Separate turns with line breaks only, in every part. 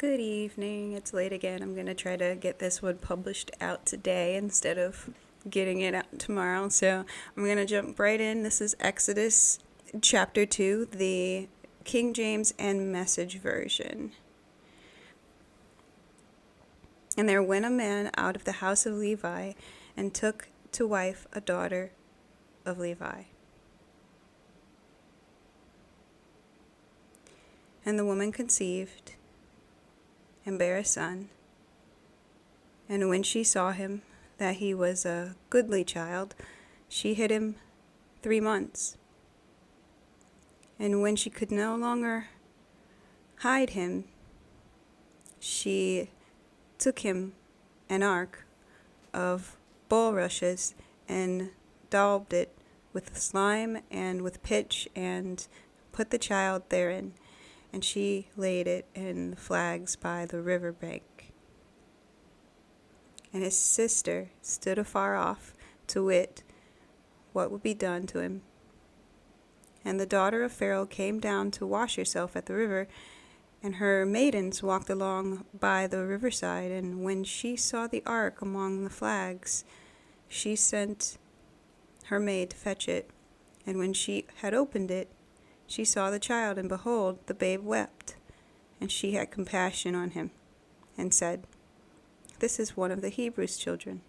Good evening. It's late again. I'm going to try to get this one published out today instead of getting it out tomorrow. So I'm going to jump right in. This is Exodus chapter 2, the King James and Message version. And there went a man out of the house of Levi and took to wife a daughter of Levi. And the woman conceived and bare a son. And when she saw him, that he was a goodly child, she hid him 3 months. And when she could no longer hide him, she took him an ark of bulrushes and daubed it with slime and with pitch and put the child therein. And she laid it in the flags by the river bank. And his sister stood afar off to wit what would be done to him. And the daughter of Pharaoh came down to wash herself at the river, and her maidens walked along by the riverside. And when she saw the ark among the flags, she sent her maid to fetch it. And when she had opened it, she saw the child, and behold, the babe wept. And she had compassion on him, and said, "This is one of the Hebrews' children."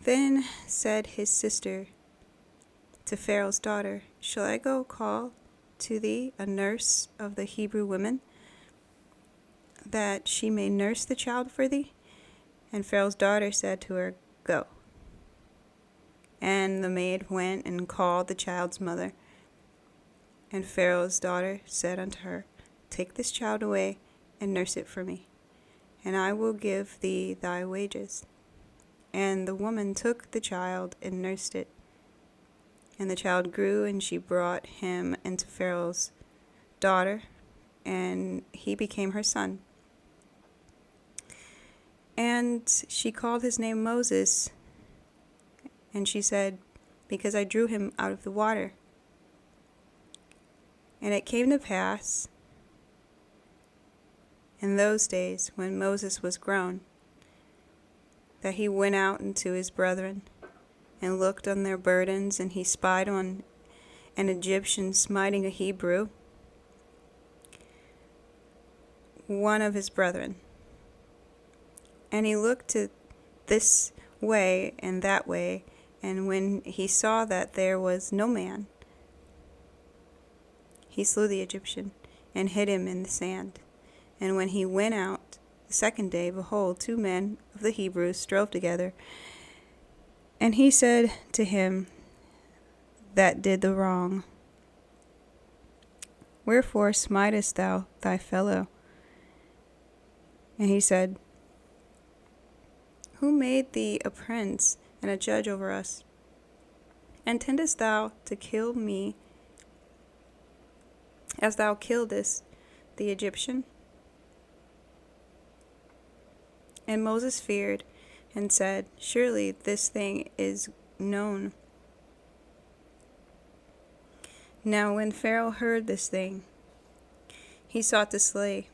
Then said his sister to Pharaoh's daughter, "Shall I go call to thee a nurse of the Hebrew women, that she may nurse the child for thee?" And Pharaoh's daughter said to her, "Go." And the maid went and called the child's mother. And Pharaoh's daughter said unto her, "Take this child away and nurse it for me, and I will give thee thy wages." And the woman took the child and nursed it. And the child grew, and she brought him into Pharaoh's daughter, and he became her son. And she called his name Moses. And she said, "Because I drew him out of the water." And it came to pass in those days, when Moses was grown, that he went out unto his brethren, and looked on their burdens, and he spied on an Egyptian smiting a Hebrew, one of his brethren. And he looked to this way and that way, and when he saw that there was no man, he slew the Egyptian, and hid him in the sand. And when he went out the second day, behold, 2 men of the Hebrews strove together. And he said to him that did the wrong, "Wherefore smitest thou thy fellow?" And he said, "Who made thee a prince and a judge over us? And intendest thou to kill me as thou killedest the Egyptian?" And Moses feared and said, "Surely this thing is known." Now when Pharaoh heard this thing, he sought to slay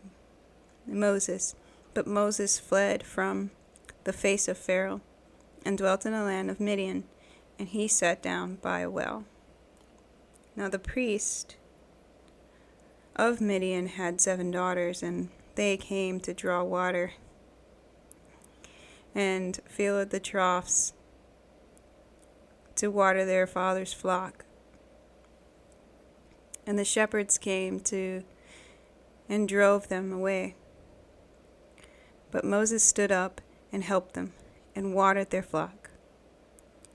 Moses. But Moses fled from the face of Pharaoh, and dwelt in the land of Midian, and he sat down by a well. Now the priest of Midian had 7 daughters, and they came to draw water, and filled the troughs to water their father's flock. And the shepherds came to and drove them away. But Moses stood up and helped them, and watered their flock.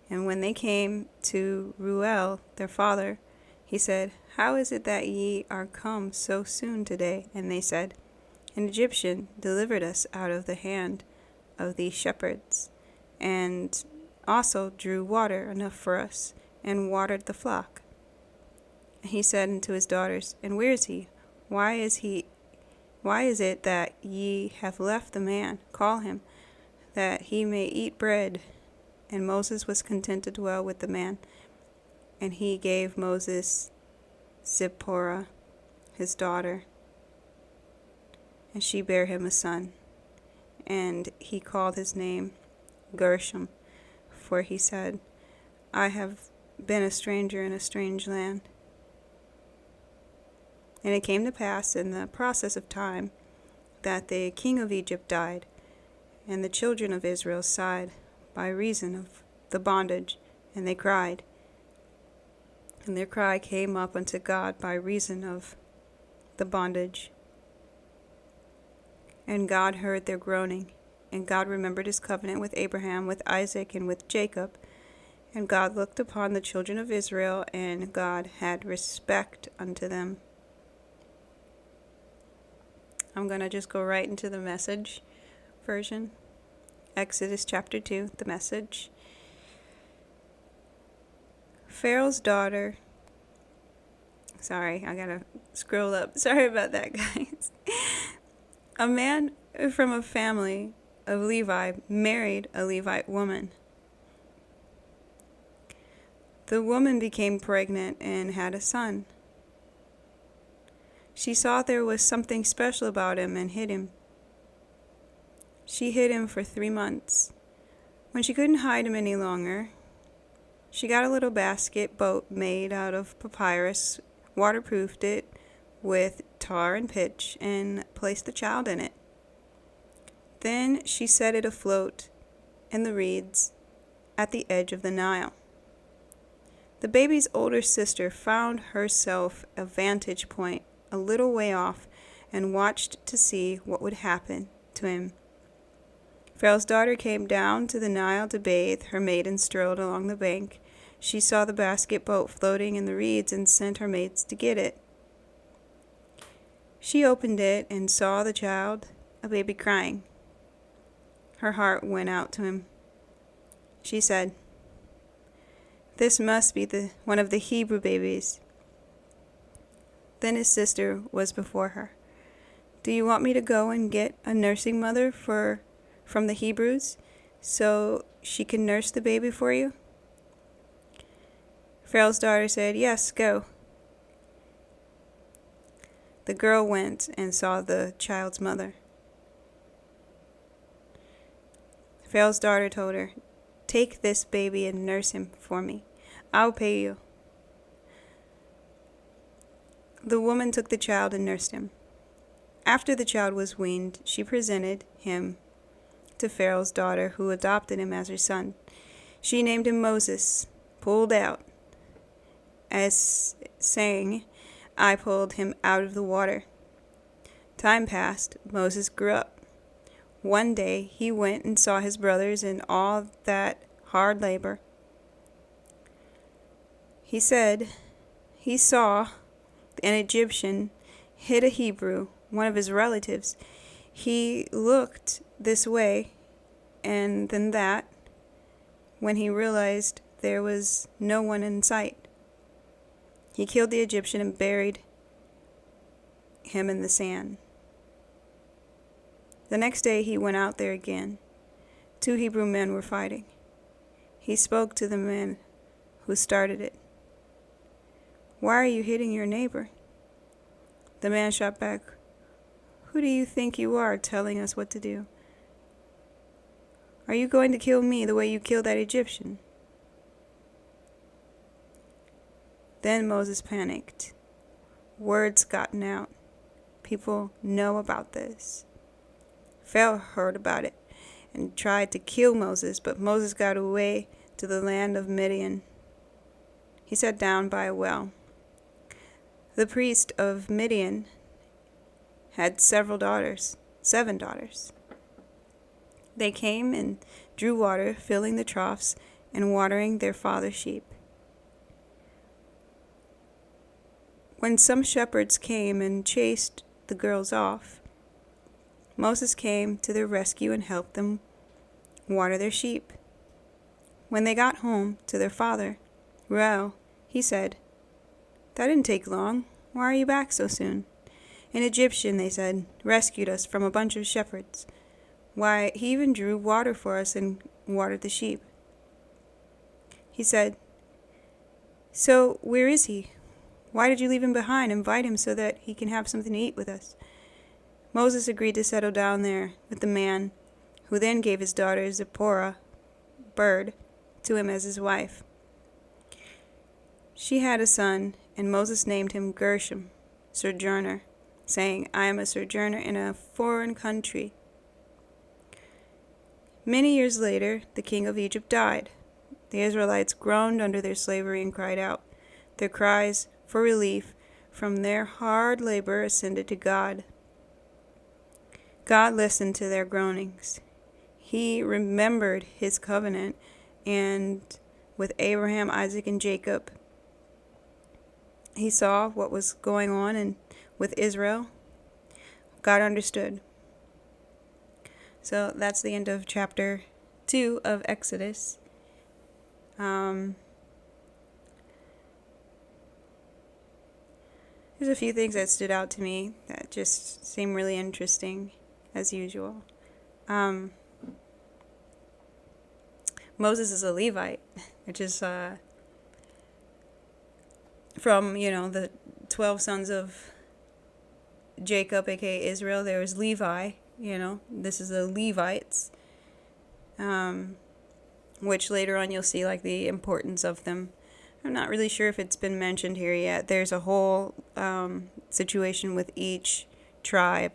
And when they came to Reuel their father, he said, "How is it that ye are come so soon today?" And they said, "An Egyptian delivered us out of the hand of these shepherds, and also drew water enough for us, and watered the flock." And he said unto his daughters, "And where is he? Why is it that ye have left the man? Call him, that he may eat bread." And Moses was content to dwell with the man. And he gave Moses Zipporah, his daughter, and she bare him a son. And he called his name Gershom, for he said, I have been a stranger in a strange land. And it came to pass in the process of time that the king of Egypt died, and the children of Israel sighed by reason of the bondage, and they cried. And their cry came up unto God by reason of the bondage. And God heard their groaning, and God remembered his covenant with Abraham, with Isaac, and with Jacob. And God looked upon the children of Israel, and God had respect unto them. I'm going to just go right into the Message version. Exodus chapter 2, the Message. Pharaoh's daughter. Sorry, I gotta scroll up. Sorry about that, guys. A man from a family of Levi married a Levite woman. The woman became pregnant and had a son. She saw there was something special about him and hid him. She hid him for 3 months. When she couldn't hide him any longer, she got a little basket boat made out of papyrus, waterproofed it with tar and pitch, and placed the child in it. Then she set it afloat in the reeds at the edge of the Nile. The baby's older sister found herself a vantage point a little way off and watched to see what would happen to him. Pharaoh's daughter came down to the Nile to bathe. Her maiden strolled along the bank. She saw the basket boat floating in the reeds and sent her maids to get it. She opened it and saw the child, a baby, crying. Her heart went out to him. She said, "This must be one of the Hebrew babies." Then his sister was before her. "Do you want me to go and get a nursing mother from the Hebrews so she can nurse the baby for you?" Pharaoh's daughter said, "Yes, go." The girl went and saw the child's mother. Pharaoh's daughter told her, "Take this baby and nurse him for me. I'll pay you." The woman took the child and nursed him. After the child was weaned, she presented him to Pharaoh's daughter, who adopted him as her son. She named him Moses, pulled out, as saying, "I pulled him out of the water." Time passed. Moses grew up. One day he went and saw his brothers in all that hard labor. He said he saw an Egyptian hit a Hebrew, one of his relatives. He looked this way and then that when he realized there was no one in sight. He killed the Egyptian and buried him in the sand. The next day he went out there again. 2 Hebrew men were fighting. He spoke to the man who started it. "Why are you hitting your neighbor?" The man shot back, "Who do you think you are telling us what to do? Are you going to kill me the way you killed that Egyptian?" Then Moses panicked. Word's gotten out. People know about this. Pharaoh heard about it and tried to kill Moses, but Moses got away to the land of Midian. He sat down by a well. The priest of Midian had 7 daughters. They came and drew water, filling the troughs and watering their father's sheep. When some shepherds came and chased the girls off, Moses came to their rescue and helped them water their sheep. When they got home to their father, Pharaoh, he said, "That didn't take long. Why are you back so soon?" "An Egyptian," they said, "rescued us from a bunch of shepherds. Why, he even drew water for us and watered the sheep." He said, "So where is he? Why did you leave him behind? Invite him so that he can have something to eat with us." Moses agreed to settle down there with the man, who then gave his daughter Zipporah, Bird, to him as his wife. She had a son, and Moses named him Gershom, sojourner, saying, I am a sojourner in a foreign country. Many years later, the king of Egypt died. The Israelites groaned under their slavery and cried out. Their cries for relief from their hard labor ascended to God. God listened to their groanings. He remembered his covenant and with Abraham, Isaac, and Jacob. He saw what was going on and with Israel. God understood. So that's the end of chapter 2 of Exodus. There's a few things that stood out to me that just seem really interesting, as usual. Moses is a Levite, which is from, the 12 sons of Jacob, aka Israel. There was Levi, this is the Levites, which later on you'll see like the importance of them. I'm not really sure if it's been mentioned here yet. There's a whole situation with each tribe,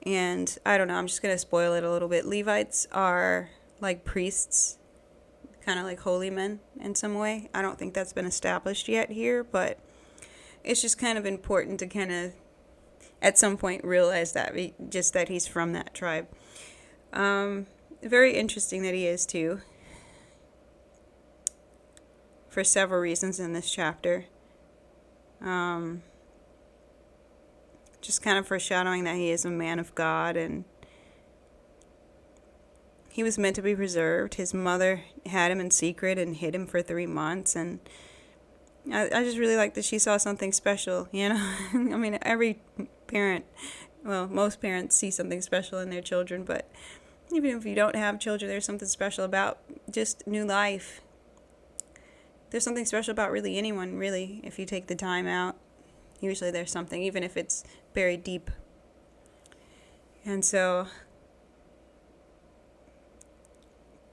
and I don't know, I'm just going to spoil it a little bit. Levites are like priests, kind of like holy men in some way. I don't think that's been established yet here, but it's just kind of important to kind of at some point realize that, just that he's from that tribe. Very interesting that he is too, for several reasons in this chapter. Just kind of foreshadowing that he is a man of God, and he was meant to be preserved. His mother had him in secret and hid him for 3 months, and I just really like that she saw something special, I mean, every parent, well, most parents see something special in their children, but even if you don't have children, there's something special about just new life. There's something special about really anyone, really, if you take the time out. Usually there's something, even if it's buried deep. And so,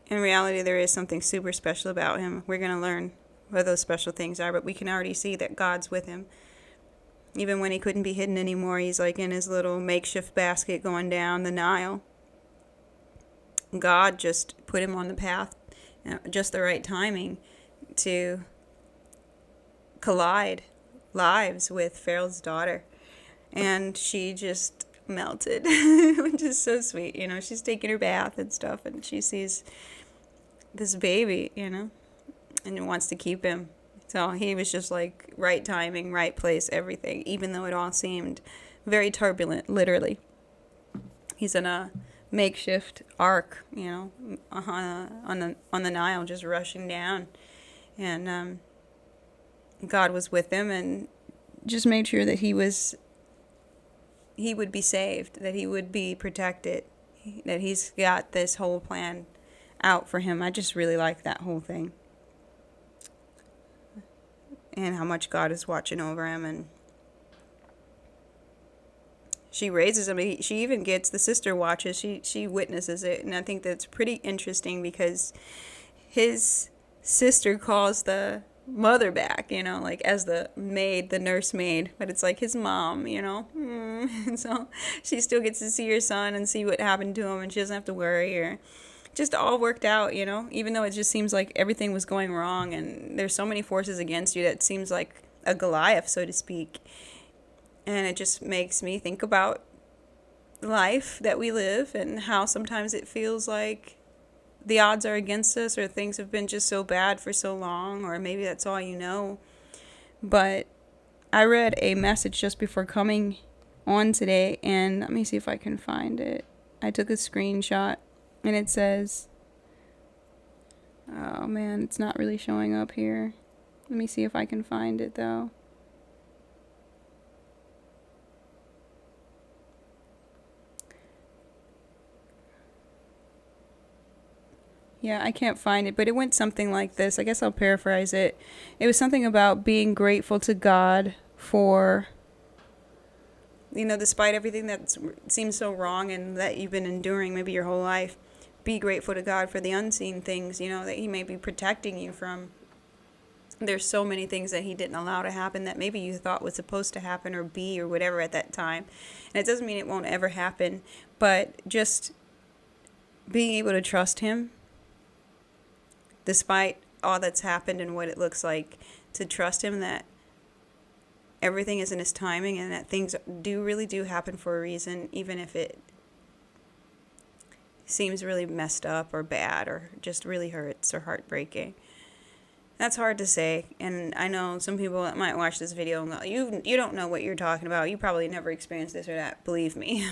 in reality, there is something super special about him. We're going to learn what those special things are, but we can already see that God's with him. Even when he couldn't be hidden anymore, he's like in his little makeshift basket going down the Nile. God just put him on the path, just the right timing to collide lives with Pharaoh's daughter. And she just melted, which is so sweet. She's taking her bath and stuff, and she sees this baby, and wants to keep him. So he was just like right timing, right place, everything, even though it all seemed very turbulent, literally. He's in a makeshift ark, on the Nile, just rushing down. And God was with him and just made sure that he would be saved, that he would be protected, that he's got this whole plan out for him. I just really like that whole thing. And how much God is watching over him, and she raises him. She even gets, the sister watches, she witnesses it, and I think that's pretty interesting because his sister calls the mother back, like as the maid, the nursemaid, but it's like his mom, and so she still gets to see her son and see what happened to him, and she doesn't have to worry, or just all worked out, even though it just seems like everything was going wrong and there's so many forces against you that it seems like a Goliath, so to speak. And it just makes me think about life that we live and how sometimes it feels like the odds are against us, or things have been just so bad for so long, or maybe that's all you know. But I read a message just before coming on today, and let me see if I can find it. I took a screenshot, and it says, oh man, it's not really showing up here. Let me see if I can find it though. Yeah, I can't find it, but it went something like this. I guess I'll paraphrase it. It was something about being grateful to God for despite everything that seems so wrong and that you've been enduring maybe your whole life, be grateful to God for the unseen things, that he may be protecting you from. There's so many things that he didn't allow to happen that maybe you thought was supposed to happen or be or whatever at that time. And it doesn't mean it won't ever happen, but just being able to trust him despite all that's happened and what it looks like, to trust him that everything is in his timing and that things really do happen for a reason, even if it seems really messed up or bad or just really hurts or heartbreaking. That's hard to say, and I know some people that might watch this video and go, you don't know what you're talking about. You probably never experienced this or that. Believe me,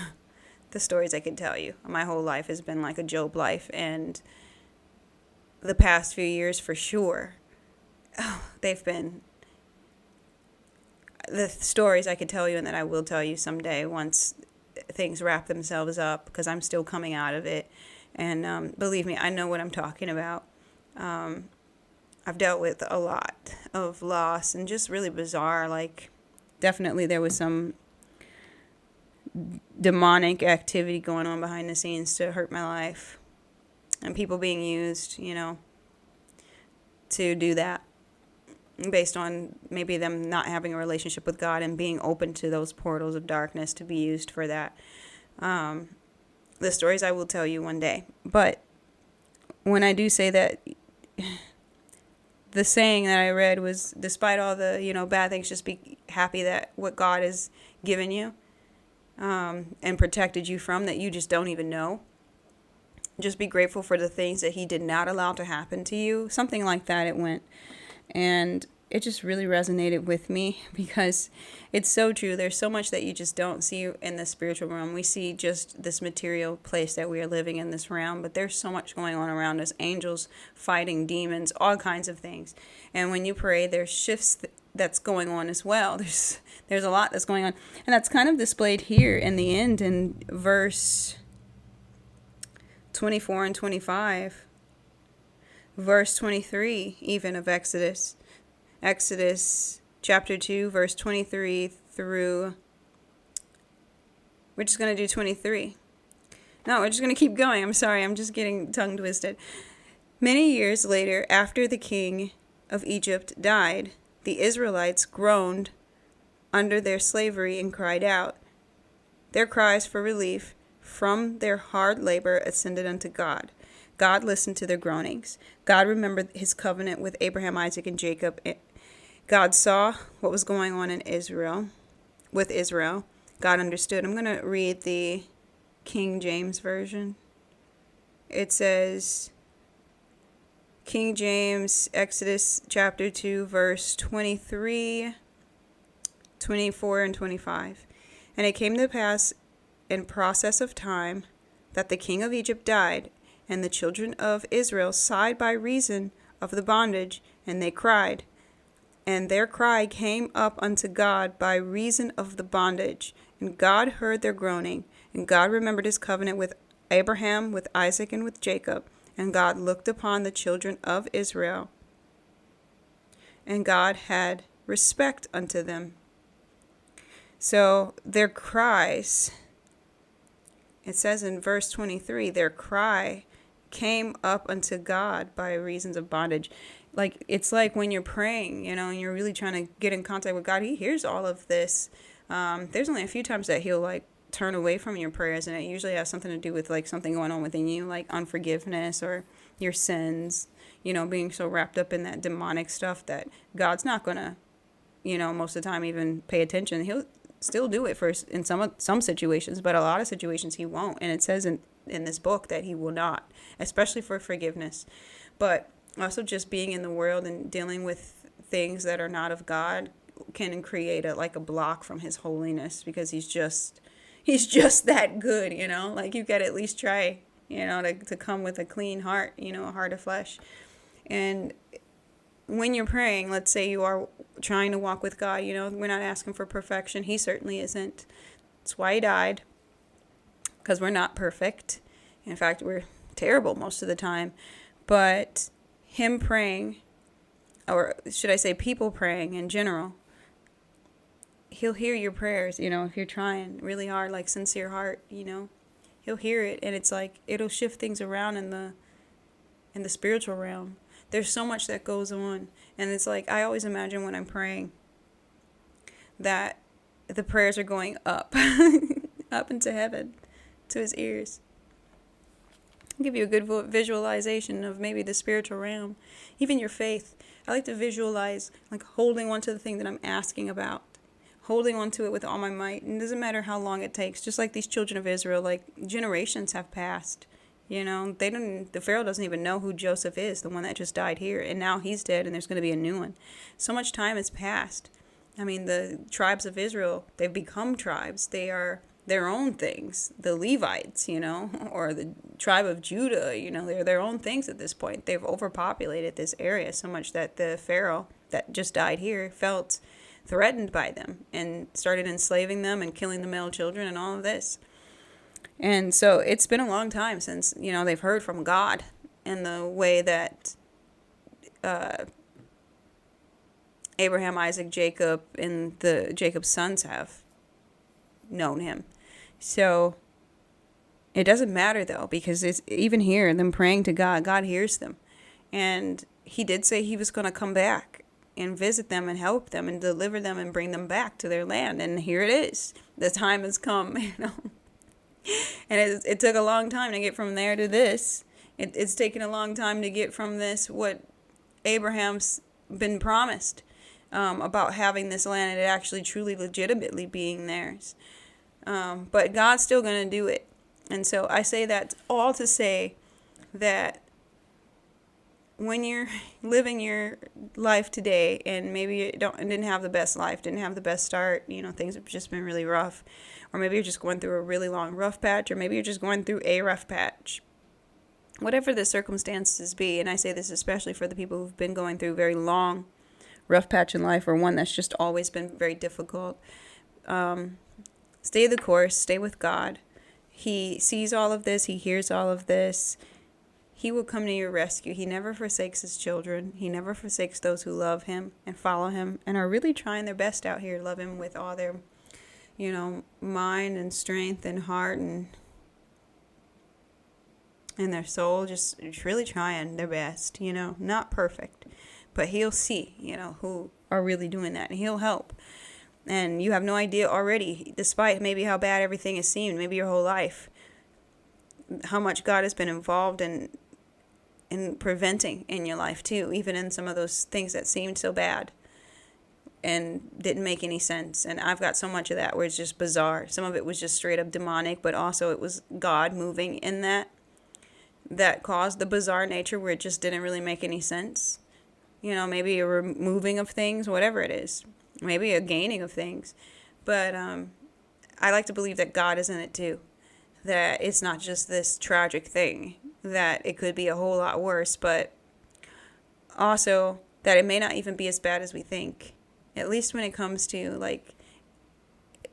the stories I could tell you. My whole life has been like a Job life, and the past few years for sure, they've been the stories I could tell you and that I will tell you someday once things wrap themselves up, because I'm still coming out of it, and believe me, I know what I'm talking about. I've dealt with a lot of loss and just really bizarre, definitely there was some demonic activity going on behind the scenes to hurt my life, and people being used, to do that based on maybe them not having a relationship with God and being open to those portals of darkness to be used for that. The stories I will tell you one day. But when I do say that, the saying that I read was, despite all the, bad things, just be happy that what God has given you and protected you from that you just don't even know. Just be grateful for the things that he did not allow to happen to you. Something like that it went. And it just really resonated with me because it's so true. There's so much that you just don't see in the spiritual realm. We see just this material place that we are living in, this realm, but there's so much going on around us. Angels fighting demons, all kinds of things. And when you pray, there's shifts that's going on as well. There's a lot that's going on. And that's kind of displayed here in the end in verse 24 and 25. Verse 23 even of Exodus chapter 2, verse 23 through, we're just going to do 23. No, we're just going to keep going. I'm sorry, I'm just getting tongue twisted. Many years later, after the king of Egypt died, the Israelites groaned under their slavery and cried out. Their cries for relief from their hard labor ascended unto God. God listened to their groanings. God remembered his covenant with Abraham, Isaac, and Jacob. God saw what was going on in Israel, with Israel. God understood. I'm going to read the King James Version. It says, King James, Exodus chapter 2, verse 23, 24, and 25. And it came to pass in process of time that the king of Egypt died, and the children of Israel sighed by reason of the bondage, and they cried. And their cry came up unto God by reason of the bondage. And God heard their groaning. And God remembered his covenant with Abraham, with Isaac, and with Jacob. And God looked upon the children of Israel. And God had respect unto them. So their cries, it says in verse 23, their cry came up unto God by reasons of bondage. It's like when you're praying, and you're really trying to get in contact with God, he hears all of this. There's only a few times that he'll turn away from your prayers, and it usually has something to do with something going on within you, like unforgiveness or your sins, being so wrapped up in that demonic stuff that God's not gonna, most of the time even pay attention. He'll still do it in some situations, but a lot of situations he won't. And it says in this book that he will not, especially for forgiveness. But also just being in the world and dealing with things that are not of God can create a block from his holiness, because he's just that good, you've got to at least try, to come with a clean heart, a heart of flesh. And when you're praying, let's say you are trying to walk with God, we're not asking for perfection. He certainly isn't. That's why he died, because we're not perfect. In fact, we're terrible most of the time. But him praying, or should I say people praying in general, he'll hear your prayers, if you're trying really hard, like sincere heart, he'll hear it. And it's like, it'll shift things around in the spiritual realm. There's so much that goes on. And it's like, I always imagine when I'm praying that the prayers are going up, up into heaven, to his ears. I'll give you a good visualization of maybe the spiritual realm, even your faith. I like to visualize like holding on to the thing that I'm asking about, holding on to it with all my might. And it doesn't matter how long it takes. Just like these children of Israel, like generations have passed. The Pharaoh doesn't even know who Joseph is, the one that just died here. And now he's dead and there's going to be a new one. So much time has passed. I mean, the tribes of Israel, they've become tribes. They are their own things. The Levites, or the tribe of Judah, they're their own things at this point. They've overpopulated this area so much that the Pharaoh that just died here felt threatened by them and started enslaving them and killing the male children and all of this. And so it's been a long time since, they've heard from God in the way that Abraham, Isaac, Jacob, and Jacob's sons have known him. So it doesn't matter, though, because it's even here, them praying to God, God hears them. And he did say he was going to come back and visit them and help them and deliver them and bring them back to their land. And here it is. The time has come, And it took a long time to get from there to this. It's taken a long time to get from this what Abraham's been promised about having this land and it actually truly legitimately being theirs. But God's still going to do it. And so I say that all to say that when you're living your life today and maybe you didn't have the best life, didn't have the best start, things have just been really rough, or maybe you're just going through a really long rough patch, or maybe you're just going through a rough patch, whatever the circumstances be. And I say this especially for the people who've been going through a very long rough patch in life, or one that's just always been very difficult. Stay the course, stay with God. He sees all of this, he hears all of this. He will come to your rescue. He never forsakes his children. He never forsakes those who love him and follow him and are really trying their best out here, love him with all their, mind and strength and heart and their soul, just really trying their best, not perfect. But he'll see, who are really doing that, and he'll help. And you have no idea already, despite maybe how bad everything has seemed, maybe your whole life, how much God has been involved in preventing in your life too, even in some of those things that seemed so bad and didn't make any sense. And I've got so much of that where it's just bizarre. Some of it was just straight up demonic, but also it was God moving in that caused the bizarre nature where it just didn't really make any sense. Maybe a removing of things, whatever it is, maybe a gaining of things. But I like to believe that God is in it too, that it's not just this tragic thing, that it could be a whole lot worse, but also that it may not even be as bad as we think, at least when it comes to like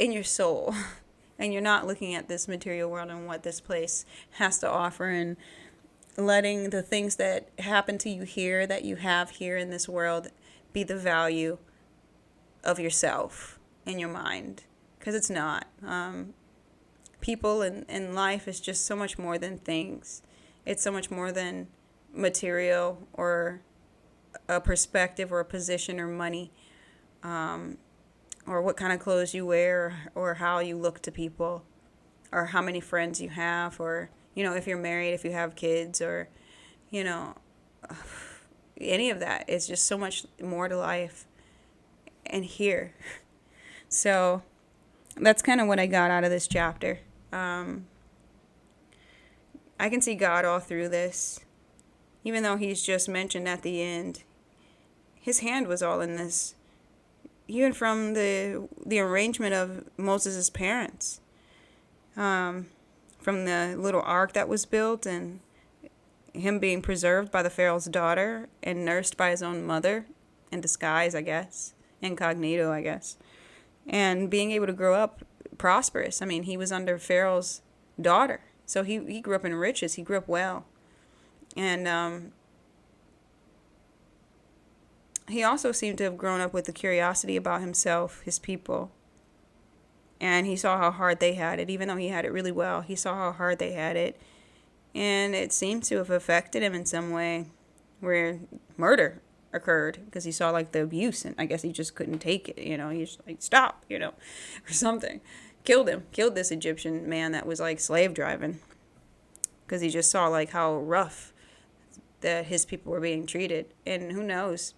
in your soul and you're not looking at this material world and what this place has to offer and letting the things that happen to you here, that you have here in this world, be the value of yourself and your mind, because it's not. People in life is just so much more than things. It's so much more than material or a perspective or a position or money, or what kind of clothes you wear or how you look to people or how many friends you have, or, if you're married, if you have kids, or, any of that. It's just so much more to life and here. So that's kind of what I got out of this chapter. I can see God all through this. Even though he's just mentioned at the end, his hand was all in this. Even from the arrangement of Moses' parents. From the little ark that was built and him being preserved by the Pharaoh's daughter and nursed by his own mother in disguise, I guess. Incognito, I guess. And being able to grow up prosperous. I mean, he was under Pharaoh's daughter. So he grew up in riches. He grew up well. And he also seemed to have grown up with a curiosity about himself, his people, And he saw how hard they had it, even though he had it really well. He saw how hard they had it. And it seemed to have affected him in some way where murder occurred because he saw like the abuse, and I guess he just couldn't take it, he's just like, stop, or something. Killed this Egyptian man that was like slave driving because he just saw like how rough that his people were being treated. And who knows,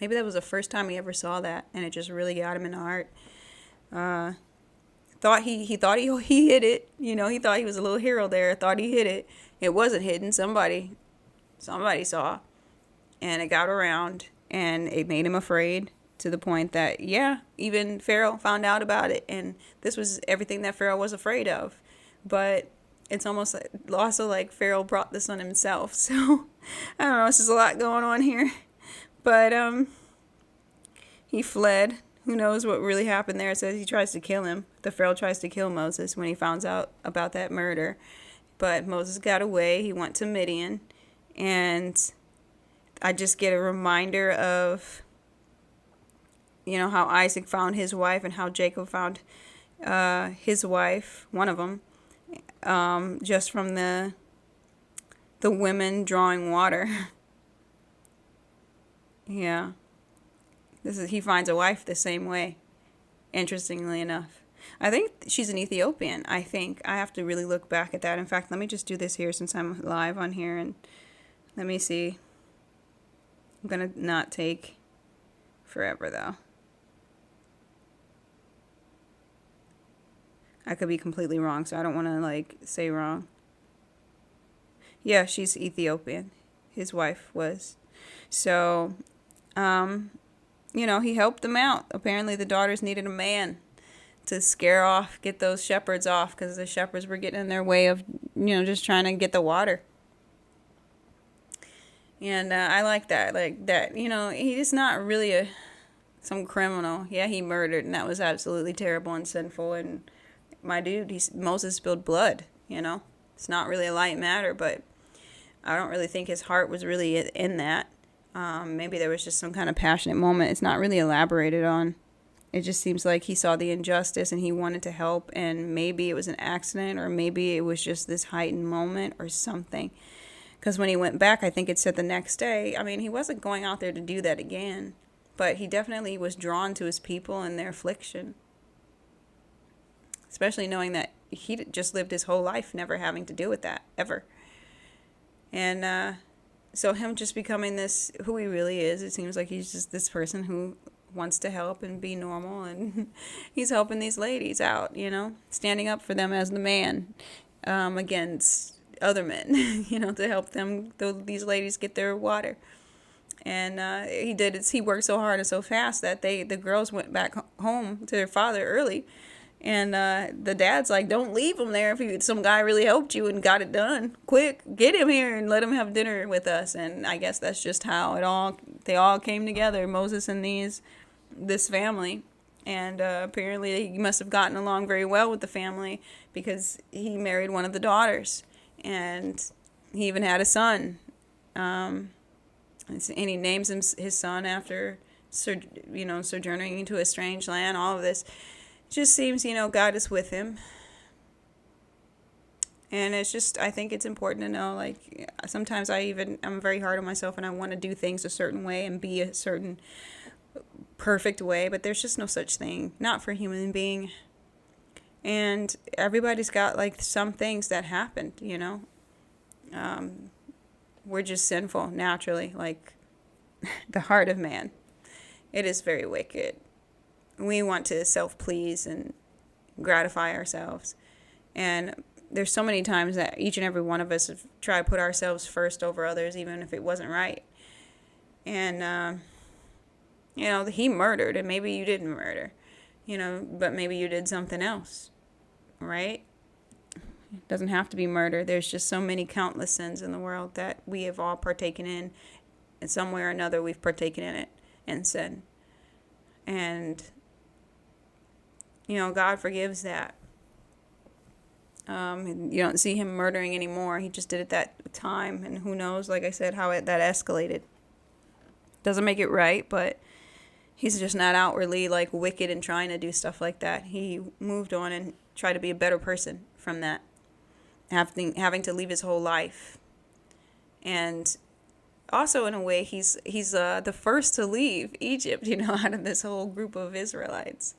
maybe that was the first time he ever saw that, and it just really got him in the heart. Thought he thought he hit it, he thought he was a little hero there, thought he hit it. It wasn't hidden. Somebody saw, and it got around, and it made him afraid to the point that, yeah, even Pharaoh found out about it, and this was everything that Pharaoh was afraid of. But it's almost also like Pharaoh brought this on himself. So I don't know, it's just a lot going on here. But he fled. Who knows what really happened there? It says he tries to kill him. The Pharaoh tries to kill Moses when he finds out about that murder. But Moses got away. He went to Midian. And I just get a reminder of, how Isaac found his wife and how Jacob found his wife, one of them, just from the women drawing water. Yeah. He finds a wife the same way, interestingly enough. I think she's an Ethiopian. I have to really look back at that. In fact, let me just do this here since I'm live on here, and let me see. I'm going to not take forever, though. I could be completely wrong, so I don't want to, say wrong. Yeah, she's Ethiopian. His wife was. So, he helped them out. Apparently the daughters needed a man to get those shepherds off, because the shepherds were getting in their way of, just trying to get the water. And I like that. He's not really some criminal. Yeah, he murdered, and that was absolutely terrible and sinful. And my dude, Moses spilled blood, It's not really a light matter, but I don't really think his heart was really in that. Maybe there was just some kind of passionate moment. It's not really elaborated on. It just seems like he saw the injustice and he wanted to help, and maybe it was an accident, or maybe it was just this heightened moment or something. Because when he went back, I think it said the next day, he wasn't going out there to do that again, but he definitely was drawn to his people and their affliction. Especially knowing that he just lived his whole life never having to deal with that, ever. And, so him just becoming who he really is, it seems like he's just this person who wants to help and be normal, and he's helping these ladies out, standing up for them as the man against other men, to help these ladies get their water. And he worked so hard and so fast that the girls went back home to their father early. And the dad's like, don't leave him there. If some guy really helped you and got it done, quick, get him here and let him have dinner with us. And I guess that's just how they all came together, Moses and this family. And apparently he must have gotten along very well with the family, because he married one of the daughters. And he even had a son. And he names his son after, sojourning into a strange land, all of this. Just seems, God is with him. And it's just, I think it's important to know, sometimes I'm very hard on myself, and I want to do things a certain way and be a certain perfect way, but there's just no such thing, not for a human being. And everybody's got, some things that happened, we're just sinful, naturally, the heart of man. It is very wicked. We want to self-please and gratify ourselves. And there's so many times that each and every one of us have tried to put ourselves first over others, even if it wasn't right. And, he murdered, and maybe you didn't murder, but maybe you did something else, right? It doesn't have to be murder. There's just so many countless sins in the world that we have all partaken in some way or another. We've partaken in it, in sin. And God forgives that. You don't see him murdering anymore. He just did it that time, and who knows, like I said, how that escalated. Doesn't make it right, but he's just not outwardly like wicked and trying to do stuff like that. He moved on and tried to be a better person from that, having to leave his whole life. And also, in a way, he's the first to leave Egypt, out of this whole group of Israelites.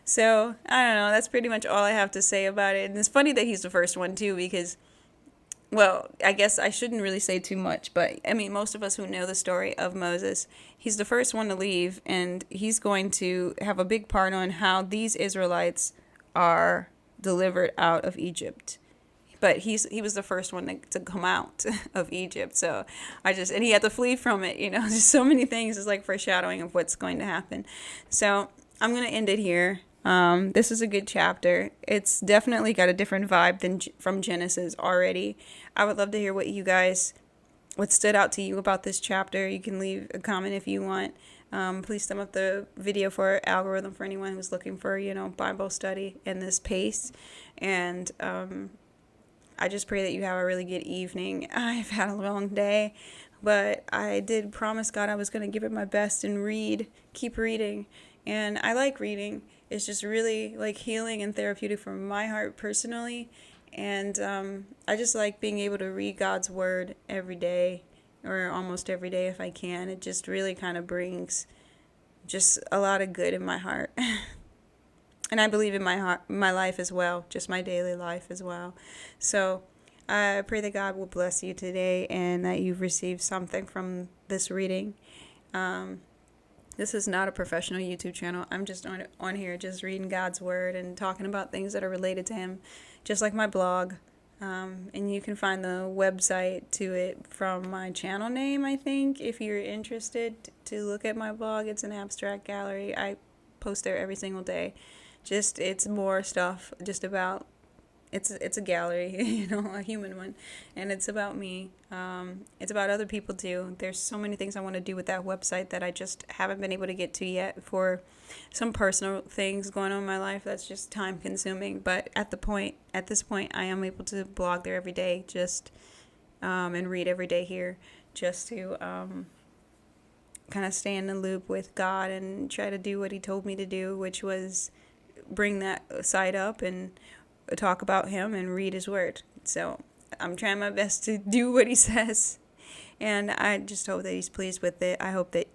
So, I don't know, that's pretty much all I have to say about it. And it's funny that he's the first one, too, because, well, I guess I shouldn't really say too much, but, I mean, most of us who know the story of Moses, he's the first one to leave, and he's going to have a big part on how these Israelites are delivered out of Egypt. But he was the first one to come out of Egypt. So and he had to flee from it, Just so many things is like foreshadowing of what's going to happen. So I'm going to end it here. This is a good chapter. It's definitely got a different vibe than from Genesis already. I would love to hear what stood out to you about this chapter. You can leave a comment if you want. Please thumb up the video for our algorithm for anyone who's looking for, Bible study in this pace. And I just pray that you have a really good evening. I've had a long day, but I did promise God I was going to give it my best and keep reading. And I like reading. It's just really like healing and therapeutic for my heart personally. And I just like being able to read God's word every day, or almost every day if I can. It just really kind of brings just a lot of good in my heart. And I believe in my life as well, just my daily life as well. So I pray that God will bless you today and that you've received something from this reading. This is not a professional YouTube channel. I'm just on here just reading God's word and talking about things that are related to him, just like my blog. And you can find the website to it from my channel name, I think, if you're interested to look at my blog. It's an abstract gallery. I post there every single day. It's more stuff just about, it's a gallery, a human one, and it's about me. It's about other people too. There's so many things I want to do with that website that I just haven't been able to get to yet for some personal things going on in my life that's just time consuming. But at this point, I am able to blog there every day, just and read every day here, just to kind of stay in the loop with God and try to do what he told me to do, which was bring that side up and talk about him and read his word. So I'm trying my best to do what he says, and I just hope that he's pleased with it. I hope that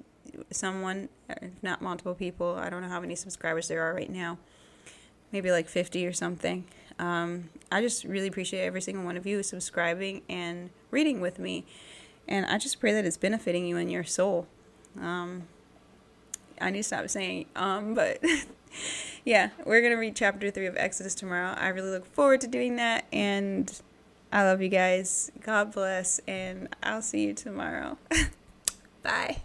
someone, if not multiple people, I don't know how many subscribers there are right now, maybe like 50 or something. I just really appreciate every single one of you subscribing and reading with me, and I just pray that it's benefiting you and your soul. I need to stop saying but yeah, we're going to read chapter 3 of Exodus tomorrow. I really look forward to doing that, and I love you guys. God bless, and I'll see you tomorrow. Bye.